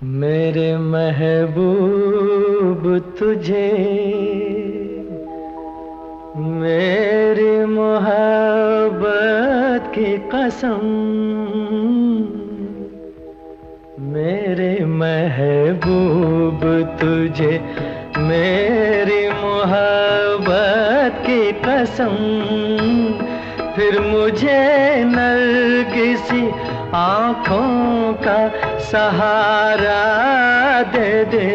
मेरे महबूब तुझे मेरी मोहब्बत की कसम, मेरे महबूब तुझे मेरी मोहब्बत की कसम। फिर मुझे नरगिसी आँखों का सहारा दे दे,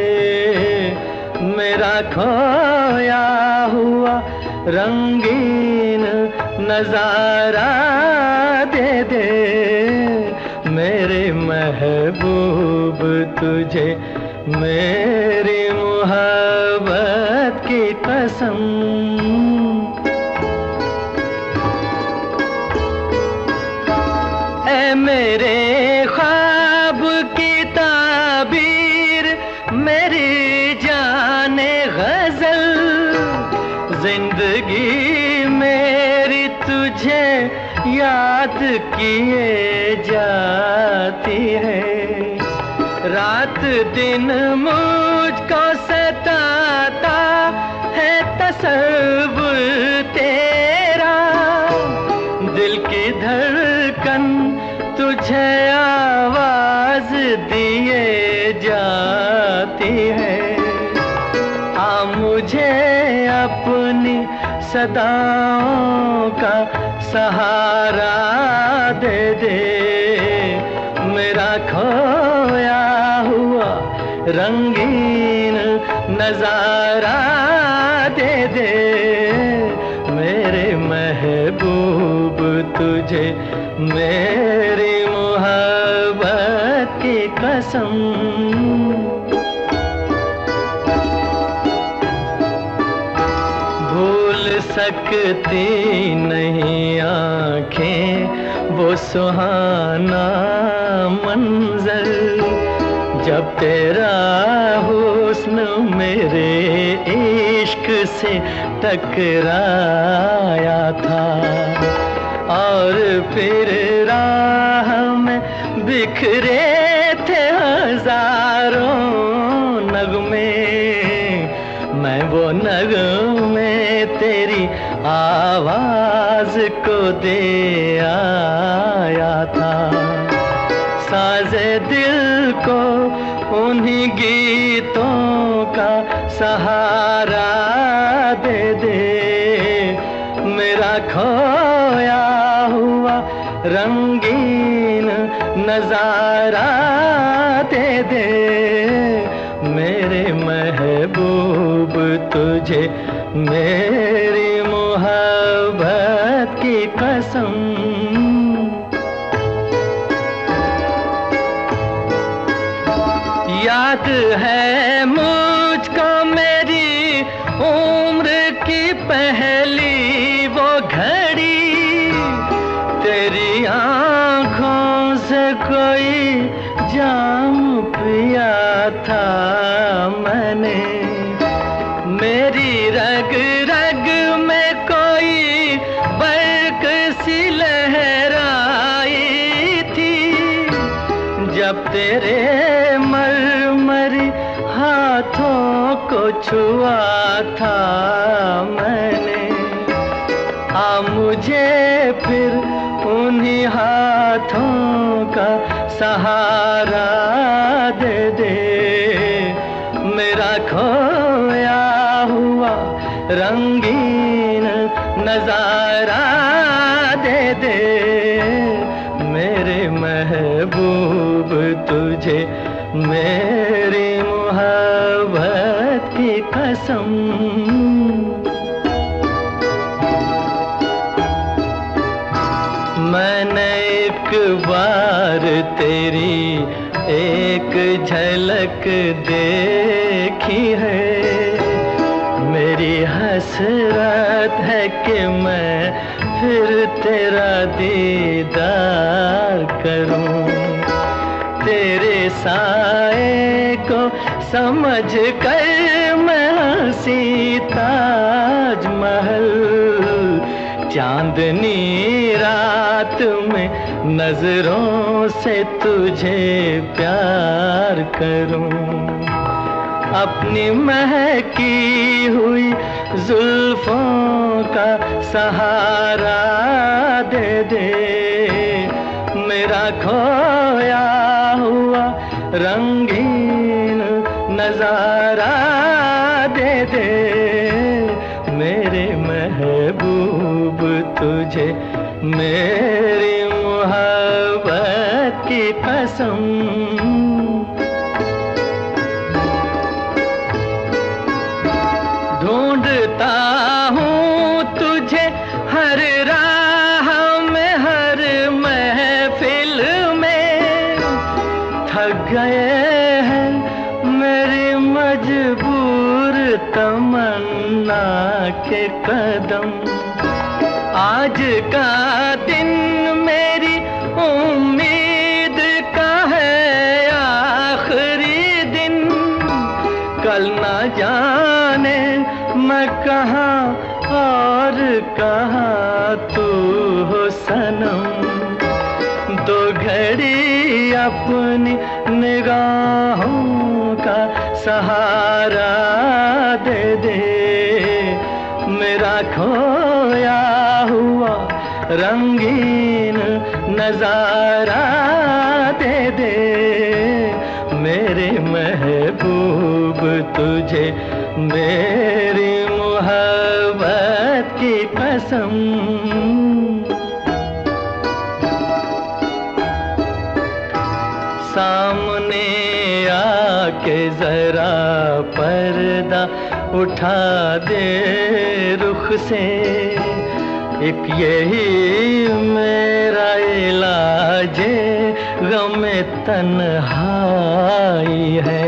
मेरा खोया हुआ रंगीन नजारा दे दे। मेरे महबूब तुझे मेरी मोहब्बत की कसम। ऐ मेरे ख्वाब की ताबीर, मेरी जाने गजल, जिंदगी मेरी तुझे याद किए जाती है। रात दिन मुझको सताता है तसव्वुर तेरा, दिल की धड़कन तुझे आवाज दिए जाती है। आ मुझे अपनी सदाओं का सहारा दे दे, मेरा खोया हुआ रंगीन नजारा दे दे। मेरे महबूब तुझे मेरी मोहब्बत की कसम। भूल सकती नहीं आँखें वो सुहाना मंजर, जब तेरा हुस्न मेरे इश्क से टकराया था। और फिर राह में बिखरे थे हजारों नगमे, मैं वो नगमे तेरी आवाज को दे आया था। साज़े दिल को उन्हीं गीतों का सहारा दे दे, मेरा खोया हुआ रंगीन नजारा दे दे। मेरे महबूब तुझे मेरी मोहब्बत की कसम। याद है मुझको मेरी उम्र की पहली वो घड़ी, तेरी आँखों से कोई जाम पिया था मैंने। मेरी रग रग में कोई बर्क सी लहराई थी, जब तेरे मरमरी हाथों को छुआ था मैंने। आ मुझे फिर उन्हीं हाथों का सहारा दे दे, मेरा खोया हुआ रंगीन नजारा दे दे। मेरे महबूब तुझे मेरी मोहब्बत की कसम। मैंने एक बार तेरी एक झलक देखी है, मेरी हसरत है कि मैं फिर तेरा दीदार करूं। तेरे साए को समझ कर मैं हंसी ताजमहल, चांदनी रात में नजरों से तुझे प्यार करूं। अपनी महकी हुई जुल्फों का सहारा दे दे, मेरा खोया हुआ रंगीन नजारा दे दे। मेरे महबूब तुझे मेरी मोहब्बत की कसम। ढूंढता हूँ तुझे हर राह में, हर महफिल में। थक गए हैं मेरी मजबूर तमन्ना के कदम। आज का दिन मेरी उम्मीद का है आखिरी दिन। कल ना जाने मैं कहाँ और कहाँ तू हो सनम। दो घड़ी अपनी निगाहों का सहारा दे दे, मेरा खोया हुआ रंगीन नजारा दे दे। मेरे महबूब तुझे मेरी मोहब्बत की कसम। सामने आके जरा पर्दा उठा दे रुख से, एक यही मेरा इलाज गमे तन्हाई है।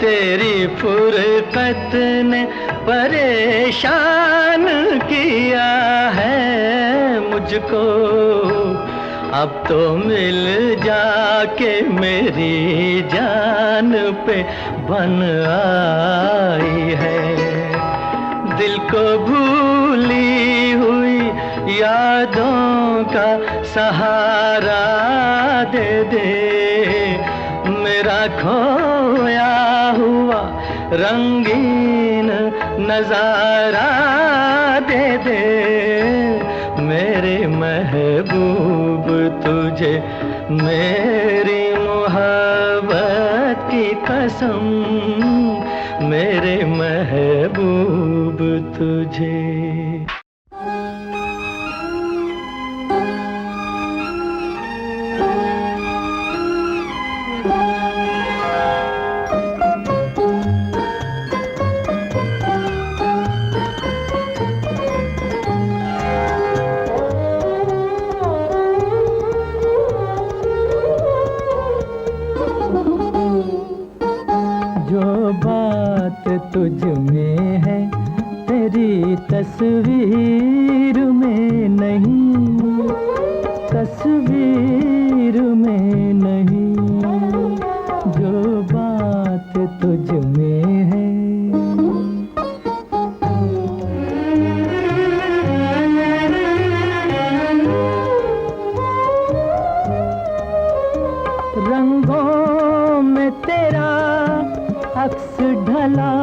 तेरी फुरकत ने परेशान किया है मुझको। अब तो मिल जाके मेरी जान पे बन आई है। दिल को भूली हुई यादों का सहारा दे दे, मेरा खोया हुआ रंगीन नजारा दे दे। मेरे महबूब तुझे मेरी मोहब्बत की कसम। मेरे महबूब तुझे। तुझ में है तेरी तस्वीर में नहीं, तस्वीर में नहीं। जो बात तुझ में है रंगों में तेरा अक्स ढला,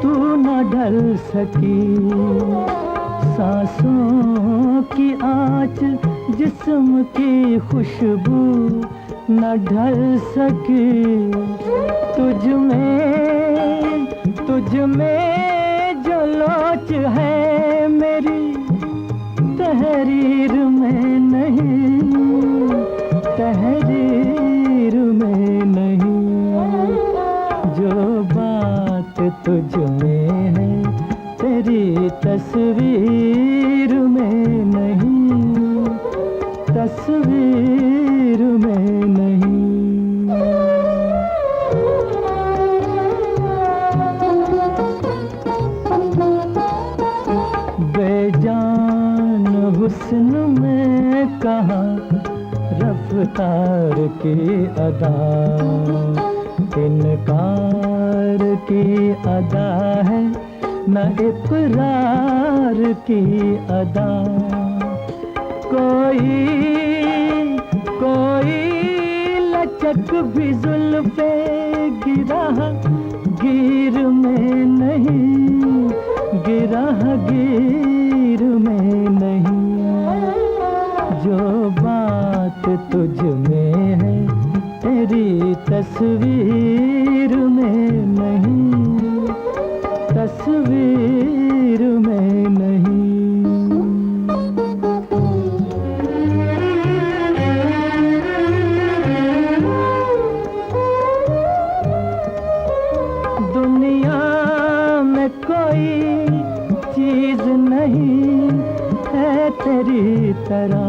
तू न ढल सकी। सांसों की आँच जिस्म की खुशबू न ढल सकी। तुझ में जो लोच है मेरी तहरीर में नहीं, तहरीर में नहीं। जो बात तुझ में है तेरी तस्वीर में नहीं, तस्वीर में नहीं। बेजान हुस्न में कहाँ रफ्तार की अदा, इनकार की अदा है न इकरार की अदा। कोई कोई लचक भी जुल्फे गिरा गिर में नहीं, गिरा गिर में नहीं। जो बात तुझ में है तेरी तस्वीर में नहीं, तस्वीर में नहीं। दुनिया में कोई चीज नहीं है तेरी तरह,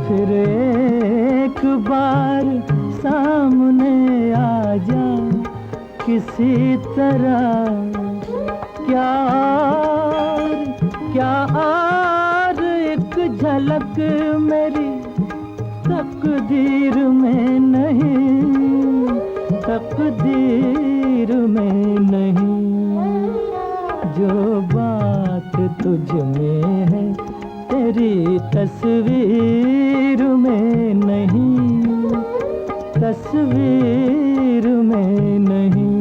फिर एक बार सामने आ जा किसी तरह। क्या और एक झलक मेरी तकदीर में नहीं, तकदीर में नहीं। जो बात तुझ में है तेरी तस्वीर में नहीं, तस्वीर में नहीं।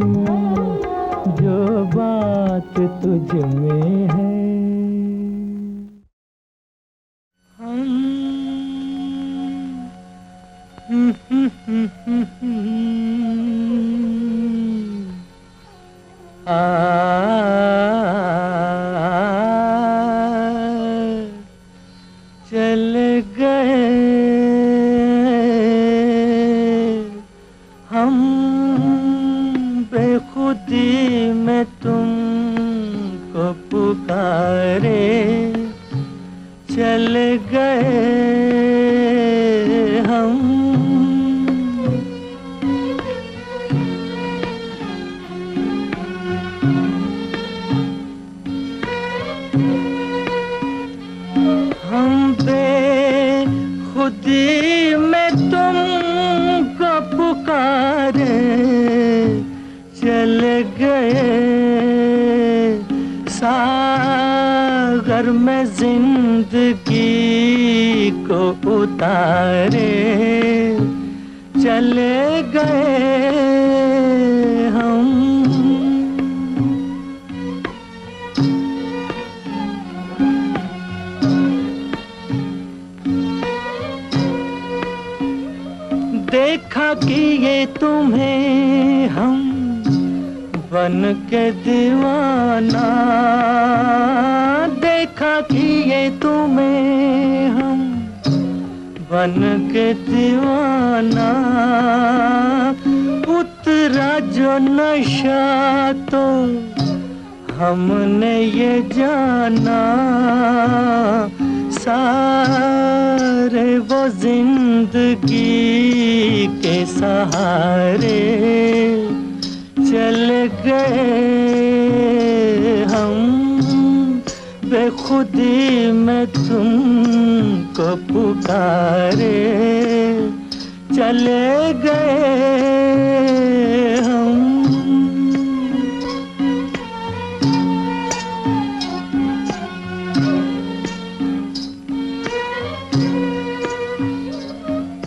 जो बात तुझ में है। चले गए हम बेखुदी में तुमको पुकारे, चले गए हम। हम बेखुदी में तुमको पुकारे, चले गए सागर में जिंदगी को उतारे, चले गए हम। देखा कि ये तुम्हें हम बन के दीवाना, देखा कि ये तुम्हें हम बन के दीवाना। उतरा जो नशा तो हमने ये जाना, सारे वो जिंदगी के सहारे चले गए हम। बेखुदी में तुमको पुकारे, चले गए हम।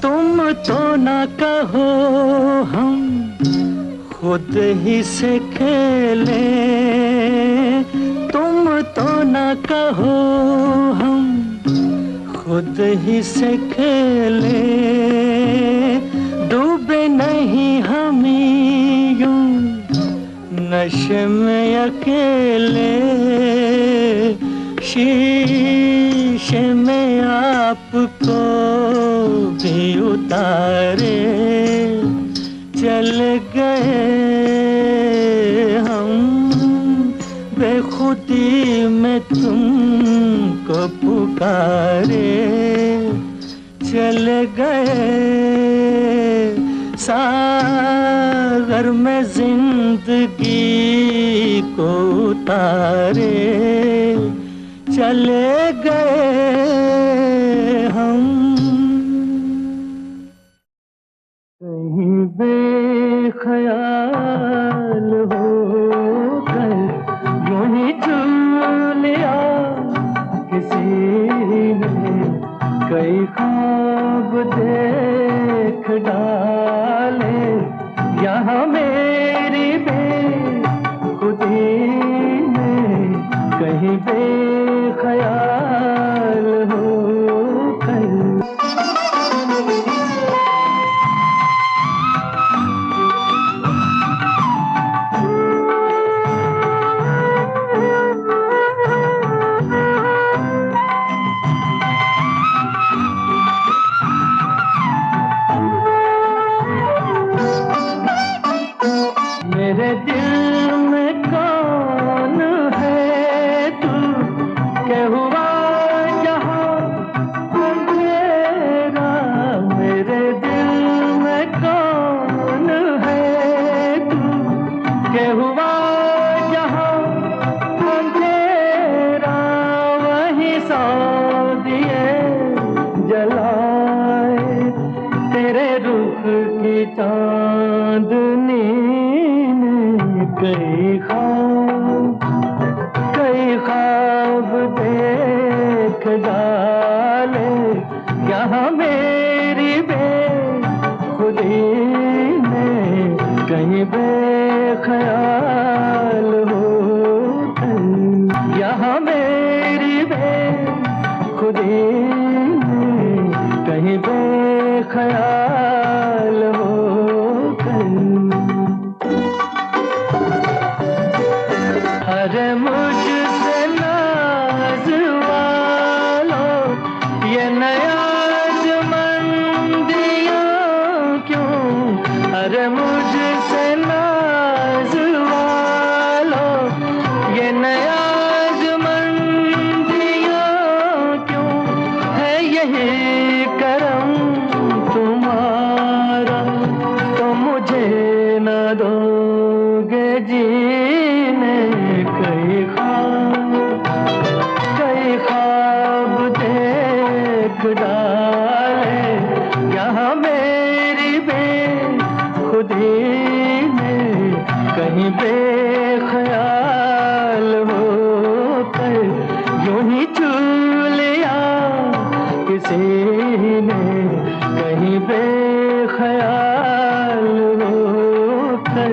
तुम तो ना कहो हम खुद ही से खेले, तुम तो ना कहो हम खुद ही से खेले। डूबे नहीं हम यूं नशे में अकेले, शीशे में आपको भी उतारे, चले गए हम। बेखुदी में तुमको पुकारे, चले गए सागर में जिंदगी को उतारे, चले गए हम। कहीं बेख्याल होकर यूं ही चूम लिया किसी ने, डाले, यहाँ मेरी बेखुदी में कहीं बेख्याल हो कर। मेरे दिल में कौन है तू, क्या हुआ जहाँ अंधेरा। मेरे दिल में कौन है तू, क्या हुआ जहाँ अंधेरा। वही सौ दिए जलाए तेरे रुख की चांदनी। कई ख्वाब देख डाले, यहाँ मेरी बेखुदी में कहीं बेख्याल हो कर। यहाँ मेरी बेखुदी में कहीं बेख्याल हो कर। अरे मुझसे नाज वालो ये नयाज़मंदियाँ क्यों। अरे मुझसे नाज वालो ये नयाज़मंदियाँ क्यों। है यही करम तुम्हारा तो मुझे न दोगे जीने। कई ख्वाब देख डाले, यहाँ मेरी बेखुदी में कहीं बेख्याल हो कर। यूं ही छू लिया किसी ने कहीं बेख्याल हो कर।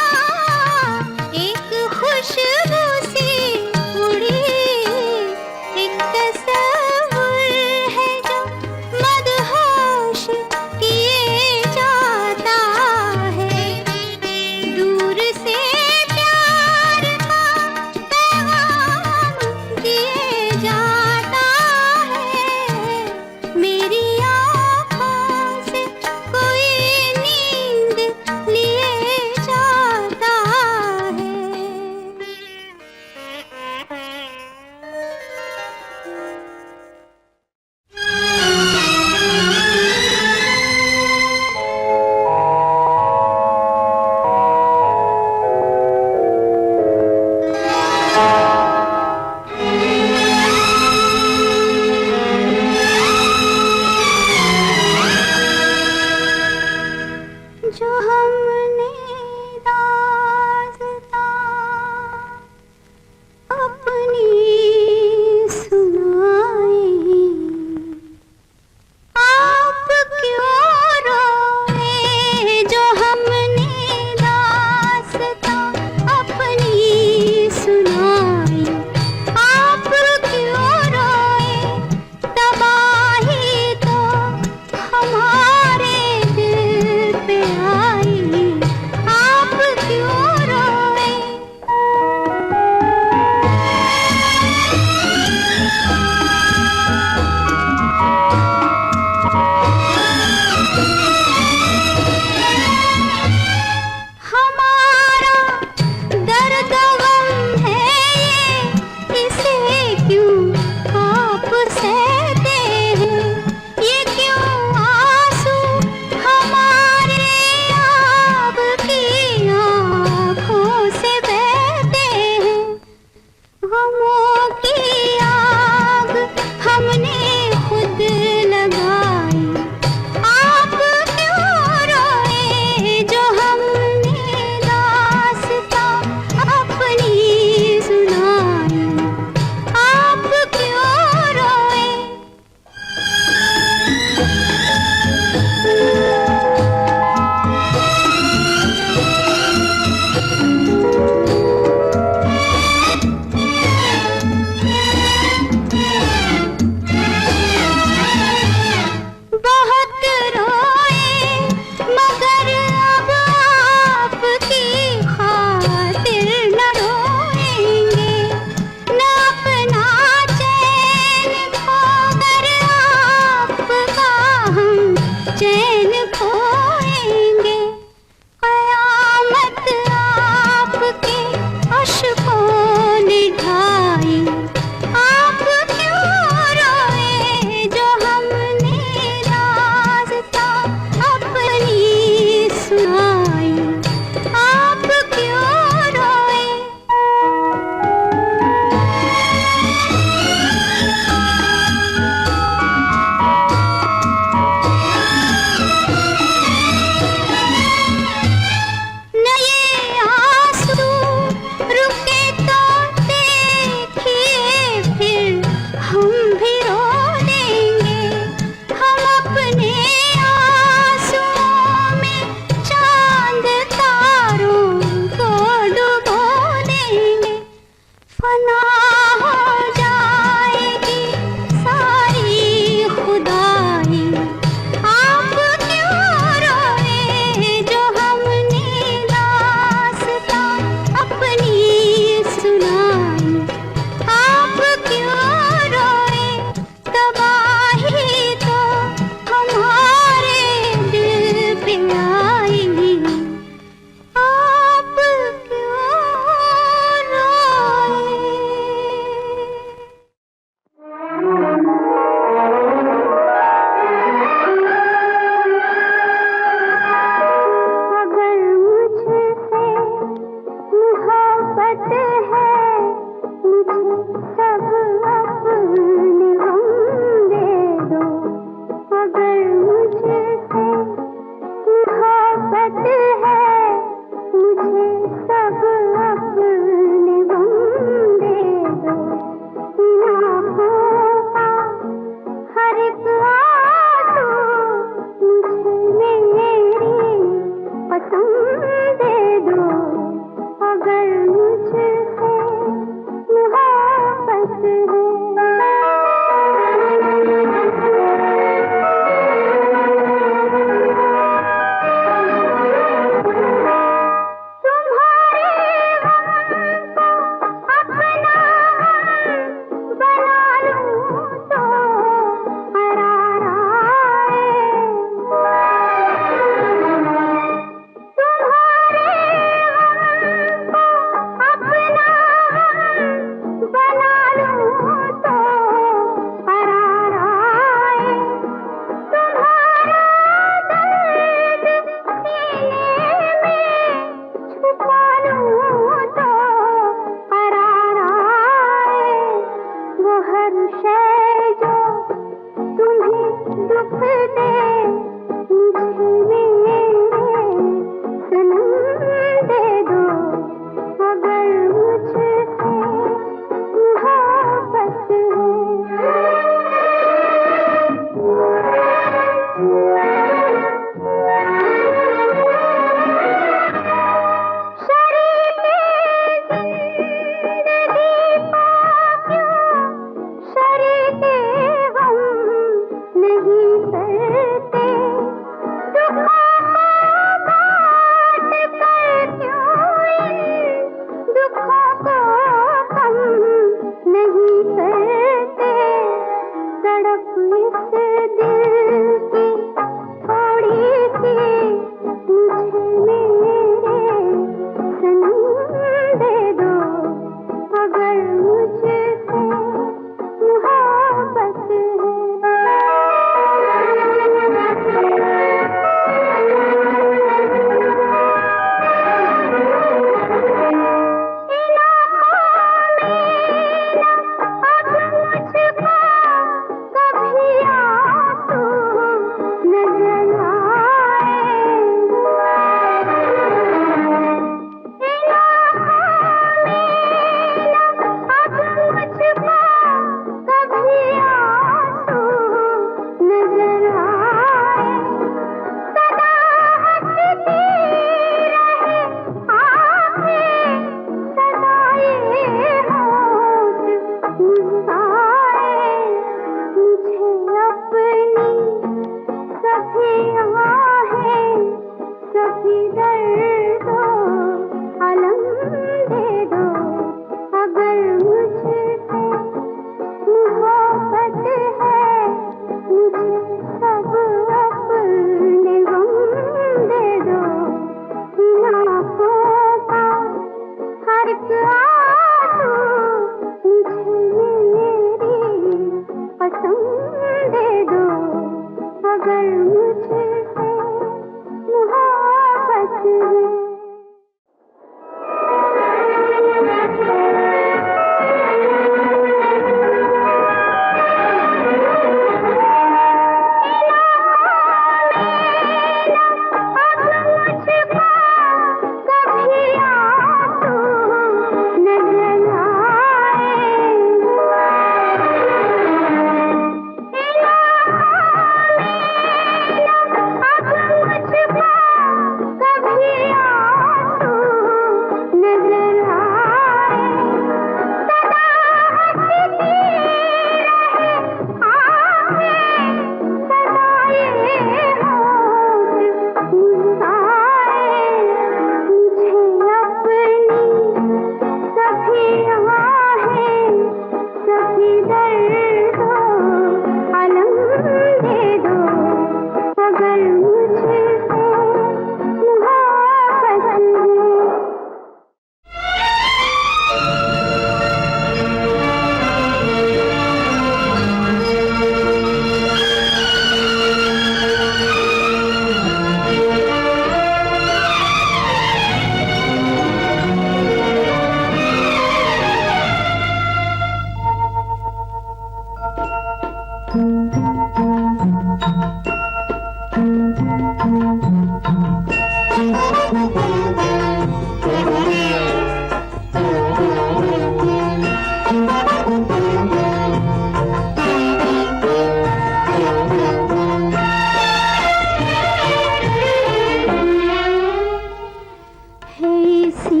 इसी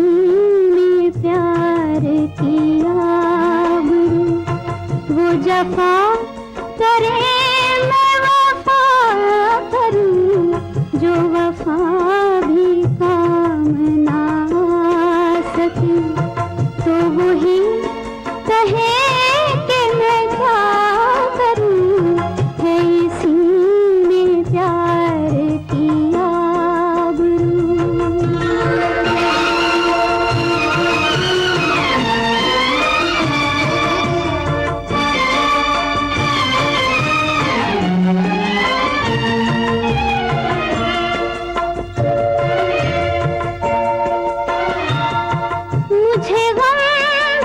में प्यार किया वो जफा करे मैं वफा करूं जो वफा भी काम ना सकी तो वही कहे कि मैं क्या करूं है इसी में प्यार किया मुझे गम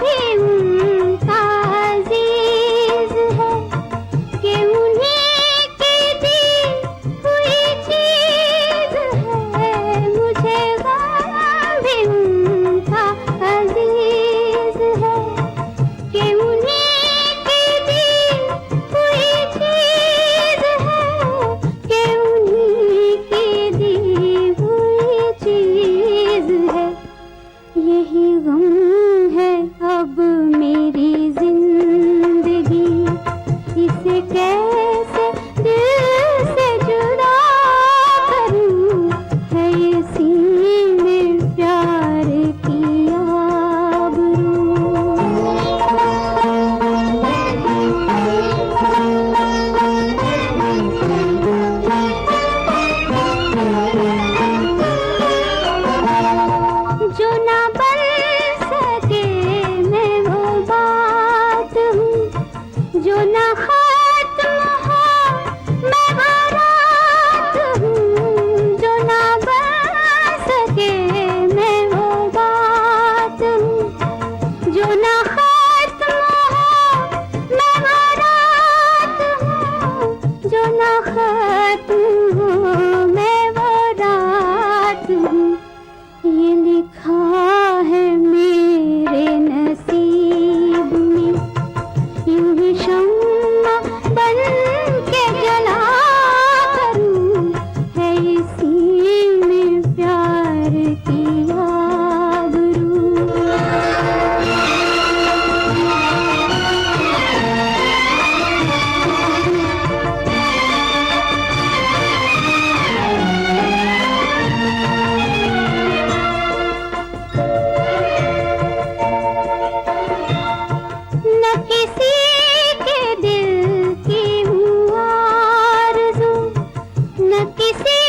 भी उनका अजीज है कि उन्हीं की दी हुई चीज है मुझे गम भी उनका अजीज है कि उन्हीं की दी हुई चीज है कि उन्हीं की दी हुई चीज है यही गम है अब मेरी जिंदगी इसे कैसे दिल से जुदा करूं है इसी में प्यार किया जो ना बन सके मैं वो बात हूँ जो ना खत्म हो मैं वो रात हूँ जो ना बन सके मैं वो बात हूँ जो ना खत्म हो मैं वो रात हूँ जो ना खत्म हो मैं वो रात हूँ ये लिखा है मेरे नसीब में यूं ही शम्मा बन के जला करूं है इसी में प्यार किया न किसी के दिल की हूँ आरज़ू न किसी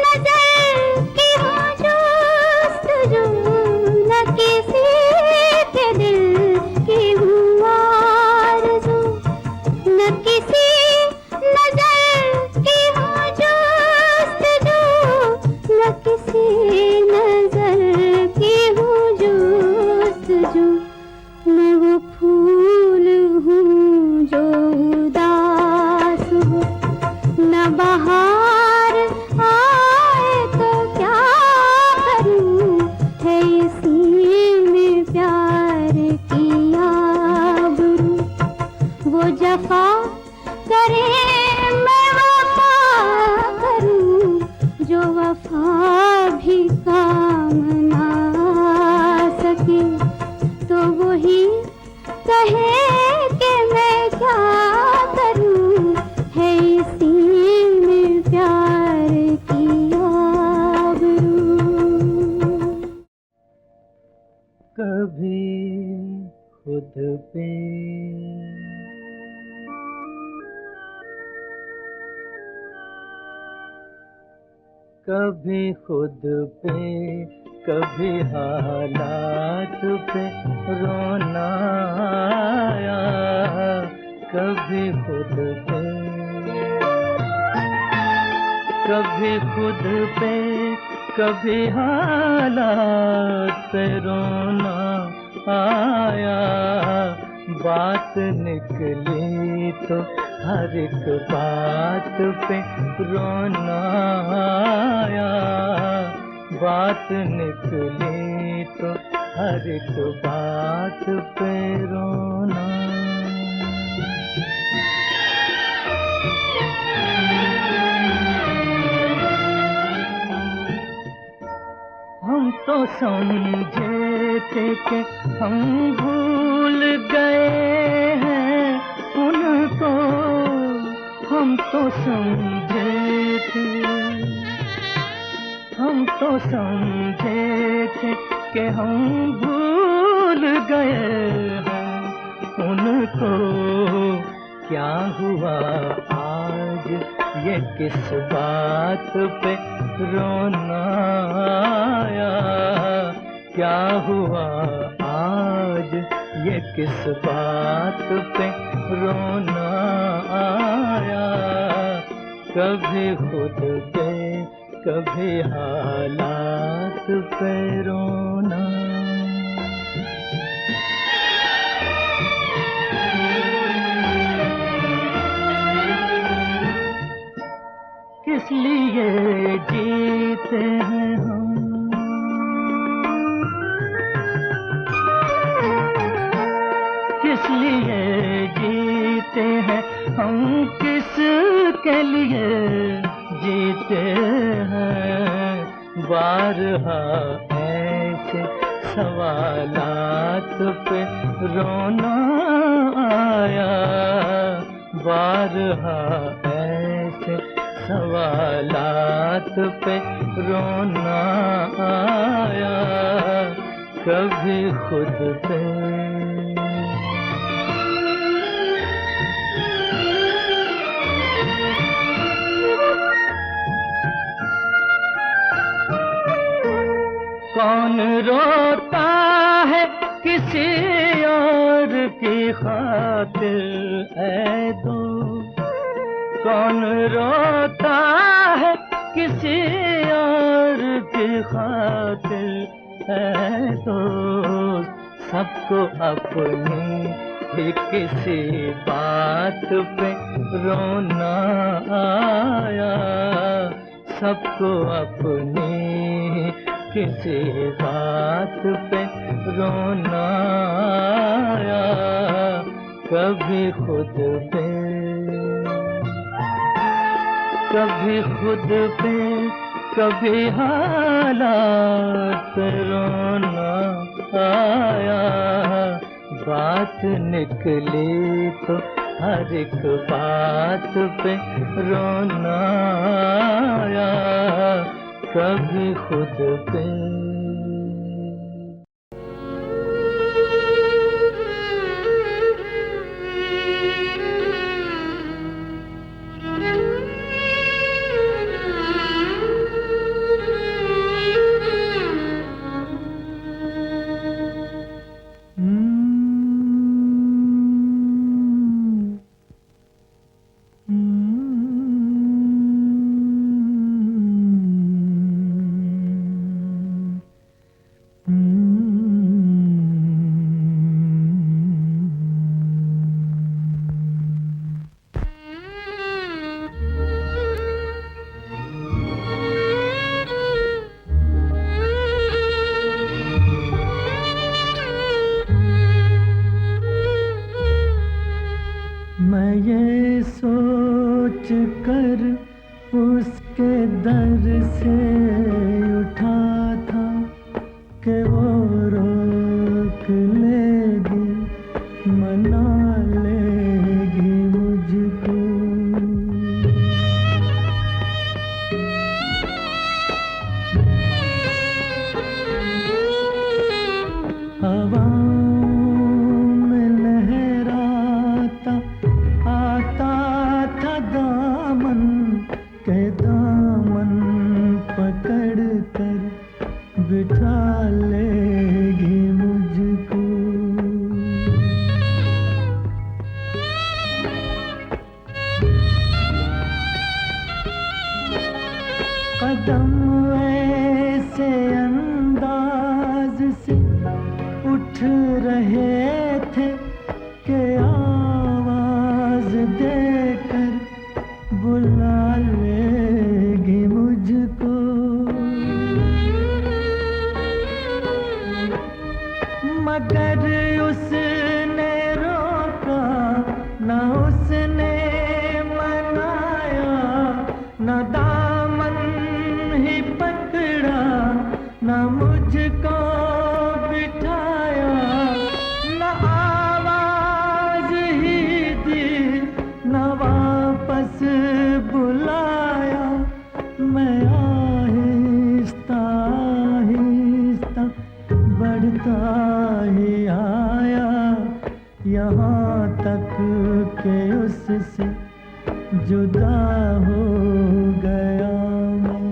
नज़र की हूँ जुस्तजू न किसी के दिल की हूँ आरज़ू न किसी नज़र की हूँ जुस्तजू न किसी नज़र की हूँ जुस्तजू मैं वो फूल हूँ जो उदास हूँ न बहार आए तो क्या करूँ है इसी में प्यार किया वो जफा करे मैं वफा करूं जो वफा भी काम ना सके तो वही कहे कि मैं क्या करूं है इसी में प्यार किया कभी खुद पे कभी खुद पे कभी हालात पे रोना आया कभी खुद पे कभी खुद पे कभी हालात पे रोना आया बात निकली तो हर एक बात पे रोना आया बात निकली तो हर एक बात पे रोना हम तो समझे थे कि हम भूल गए हैं उनको, हम तो समझे थे, हम तो समझे थे कि हम भूल गए हैं उनको। क्या हुआ आज ये किस बात पे रोना आया? क्या हुआ आज ये किस बात पे रोना आया? कभी खुद पे कभी हालात पे रोना। किस लिए जीते हैं हम, किस लिए जीते हैं हम, किस के लिए जीते हैं? बारहा ऐसे सवालात पे रोना आया, बारहा ऐसे सवालात पे रोना आया। कभी खुद पे कौन रोता है किसी और की खातिर ऐ दोस्त, कौन रोता है किसी और की खातिर ऐ दोस्त? सबको अपनी ही किसी बात पे रोना आया, सबको अपनी किसी बात पे रोना आया। कभी खुद पे कभी खुद पे कभी हालात पे रोना आया। बात निकली तो हर एक बात पे रोना आया। कभी खुद पे मैं ये सोच कर उसके दर से उठा था कि वो रोक लेगी, मना लेगी मुझको। हवाओं में लहराता आता था दामन के, दामन पकड़ कर बिठा लेगी मुझको। कदम ऐसे अंदाज से उठ रहे थे कि आवाज देकर बुला लेगी मुझको। मगर उसने रोका न उसने मनाया, न दामन ही पकड़ा न मुझे बढ़ता ही आया यहाँ तक के उससे जुदा हो गया मैं,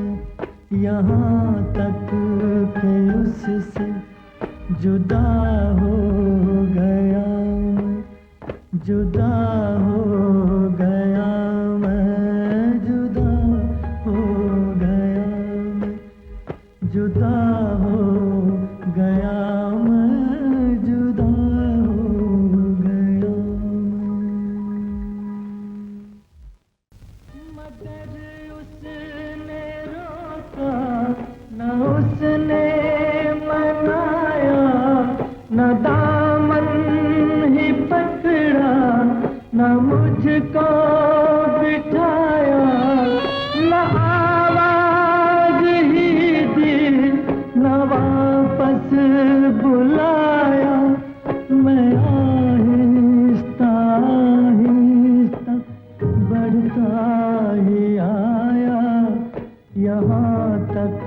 यहाँ तक के उससे जुदा हो गया मैं, जुदा हो गया मैं, जुदा हो गया मैं, जुदा हो गया मैं, जुदा हो गया मैं। मगर उसने रोका न उसने मनाया, न दामन ही पकड़ा, न मुझको बिठाया, न आवाज ही दी, न वापस बुलाया। मैं आहिस्ता आहिस्ता बढ़ता ही आया यहाँ तक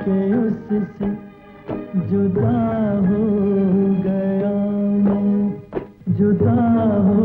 के उससे जुदा हो गया मैं, जुदा हो